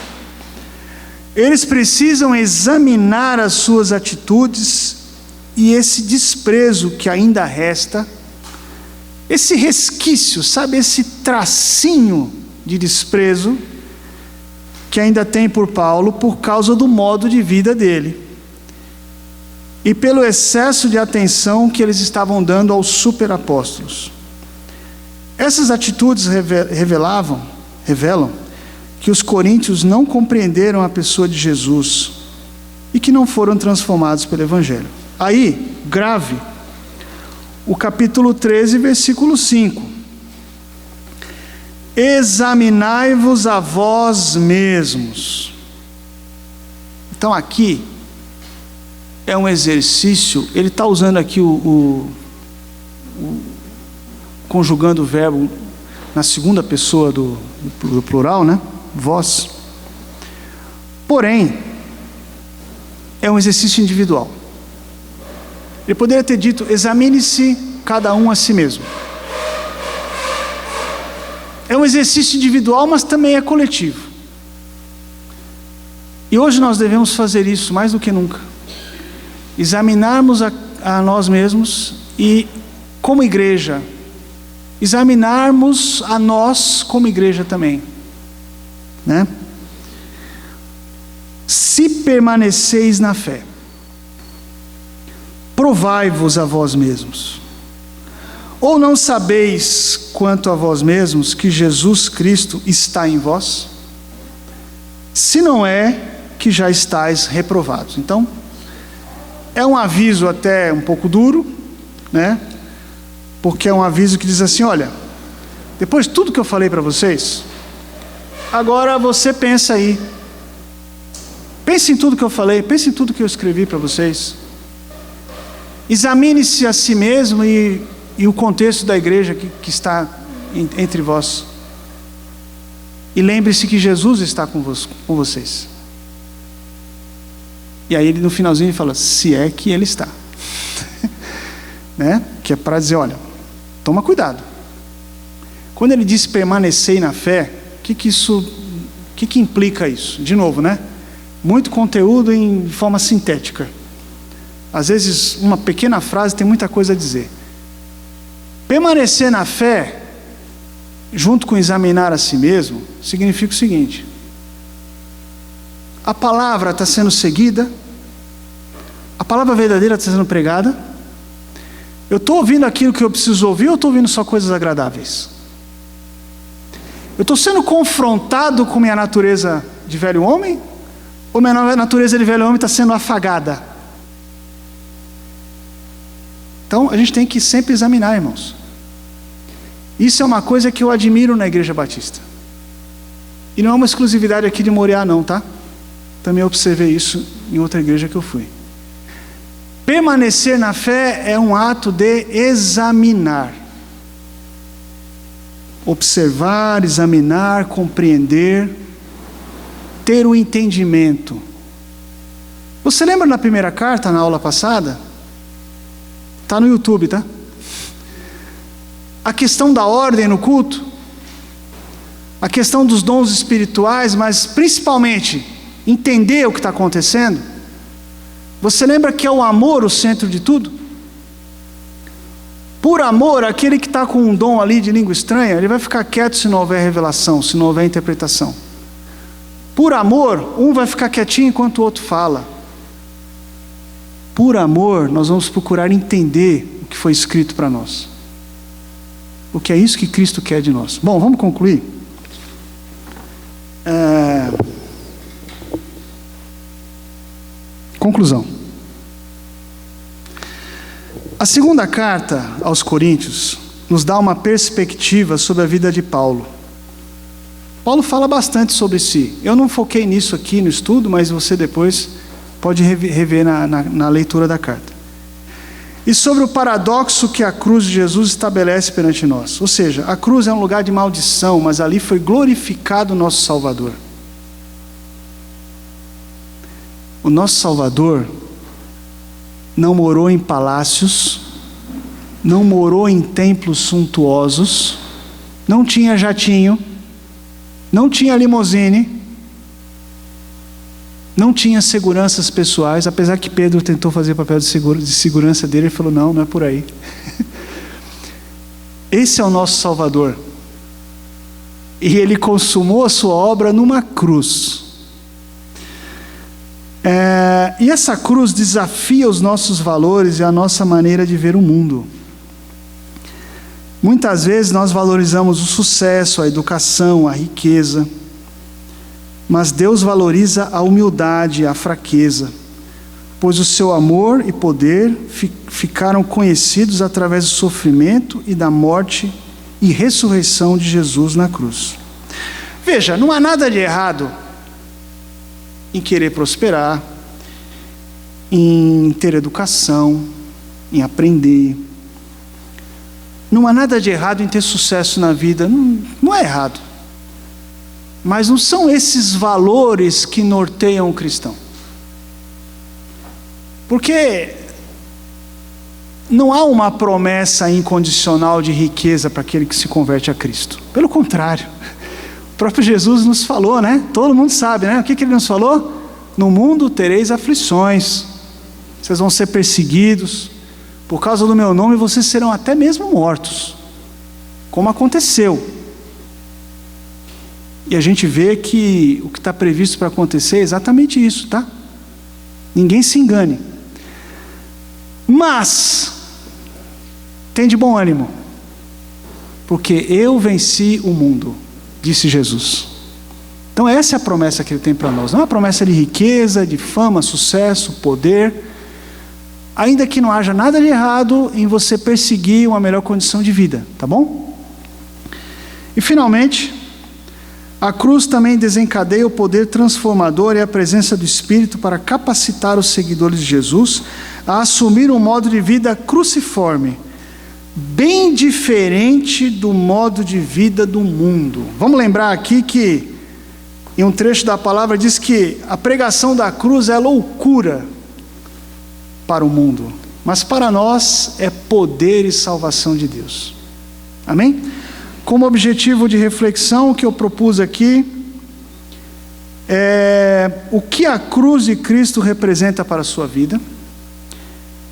Eles precisam examinar as suas atitudes e esse desprezo que ainda resta, esse resquício, sabe, esse tracinho de desprezo que ainda tem por Paulo por causa do modo de vida dele e pelo excesso de atenção que eles estavam dando aos superapóstolos. Essas atitudes revelam que os coríntios não compreenderam a pessoa de Jesus e que não foram transformados pelo Evangelho. Aí, grave, o capítulo 13, versículo 5. Examinai-vos a vós mesmos. Então aqui é um exercício, ele está usando aqui conjugando o verbo na segunda pessoa do plural, né? Vós. Porém, é um exercício individual. Ele poderia ter dito: examine-se cada um a si mesmo. É um exercício individual, mas também é coletivo. E hoje nós devemos fazer isso mais do que nunca. Examinarmos a nós mesmos e, como igreja, examinarmos a nós como igreja também, né? Se permaneceis na fé, provai-vos a vós mesmos. Ou não sabeis quanto a vós mesmos que Jesus Cristo está em vós? Se não é, que já estáis reprovados. Então, é um aviso até um pouco duro, né? Porque é um aviso que diz assim: olha, depois de tudo que eu falei para vocês, agora você pensa aí. Pense em tudo que eu falei, pense em tudo que eu escrevi para vocês. Examine-se a si mesmo e o contexto da igreja que está entre vós. E lembre-se que Jesus está com vocês. E aí ele no finalzinho fala, se é que ele está. Né? Que é para dizer, olha, toma cuidado. Quando ele diz permanecei na fé, o que implica isso? De novo, né? Muito conteúdo em forma sintética. Às vezes uma pequena frase tem muita coisa a dizer. Permanecer na fé, junto com examinar a si mesmo, significa o seguinte: a palavra está sendo seguida, a palavra verdadeira está sendo pregada, eu estou ouvindo aquilo que eu preciso ouvir ou estou ouvindo só coisas agradáveis? Eu estou sendo confrontado com minha natureza de velho homem, ou minha natureza de velho homem está sendo afagada? Então a gente tem que sempre examinar, irmãos. Isso é uma coisa que eu admiro na Igreja Batista. E não é uma exclusividade aqui de Moriá não, tá? Também observei isso em outra igreja que eu fui. Permanecer na fé é um ato de examinar. Observar, examinar, compreender, ter o entendimento. Você lembra na primeira carta, na aula passada? Está no YouTube, tá? A questão da ordem no culto, a questão dos dons espirituais, mas principalmente entender o que está acontecendo. Você lembra que é o amor o centro de tudo? Por amor, aquele que está com um dom ali de língua estranha, ele vai ficar quieto se não houver revelação, se não houver interpretação. Por amor, um vai ficar quietinho enquanto o outro fala. Por amor, nós vamos procurar entender o que foi escrito para nós. Porque é isso que Cristo quer de nós. Bom, vamos concluir. Conclusão. A segunda carta aos Coríntios nos dá uma perspectiva sobre a vida de Paulo. Paulo fala bastante sobre si. Eu não foquei nisso aqui no estudo, mas você depois pode rever na leitura da carta. E sobre o paradoxo que a cruz de Jesus estabelece perante nós. Ou seja, a cruz é um lugar de maldição, mas ali foi glorificado o nosso Salvador. O nosso Salvador não morou em palácios, não morou em templos suntuosos, não tinha jatinho, não tinha limusine, não tinha seguranças pessoais, apesar que Pedro tentou fazer o papel de segurança dele, ele falou, não é por aí. Esse é o nosso Salvador. E ele consumou a sua obra numa cruz. E essa cruz desafia os nossos valores e a nossa maneira de ver o mundo. Muitas vezes nós valorizamos o sucesso, a educação, a riqueza, mas Deus valoriza a humildade, a fraqueza, pois o seu amor e poder ficaram conhecidos através do sofrimento e da morte e ressurreição de Jesus na cruz. Veja, não há nada de errado em querer prosperar, em ter educação, em aprender. Não há nada de errado em ter sucesso na vida, não é errado. Mas não são esses valores que norteiam o cristão. Porque não há uma promessa incondicional de riqueza para aquele que se converte a Cristo. Pelo contrário, o próprio Jesus nos falou, né? Todo mundo sabe, né? O que ele nos falou? No mundo tereis aflições, vocês vão ser perseguidos, por causa do meu nome vocês serão até mesmo mortos, como aconteceu. E a gente vê que o que está previsto para acontecer é exatamente isso, tá? Ninguém se engane. Mas, tem de bom ânimo, porque eu venci o mundo, disse Jesus. Então essa é a promessa que ele tem para nós. Não é uma promessa de riqueza, de fama, sucesso, poder, ainda que não haja nada de errado em você perseguir uma melhor condição de vida, tá bom? E finalmente, A cruz também desencadeia o poder transformador e a presença do Espírito para capacitar os seguidores de Jesus a assumir um modo de vida cruciforme, bem diferente do modo de vida do mundo. Vamos lembrar aqui que, em um trecho da palavra, diz que a pregação da cruz é loucura para o mundo, mas para nós é poder e salvação de Deus. Amém? Como objetivo de reflexão, o que eu propus aqui é o que a cruz de Cristo representa para a sua vida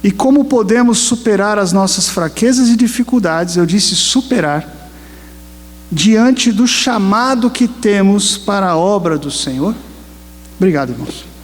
e como podemos superar as nossas fraquezas e dificuldades, eu disse superar, diante do chamado que temos para a obra do Senhor. Obrigado, irmãos.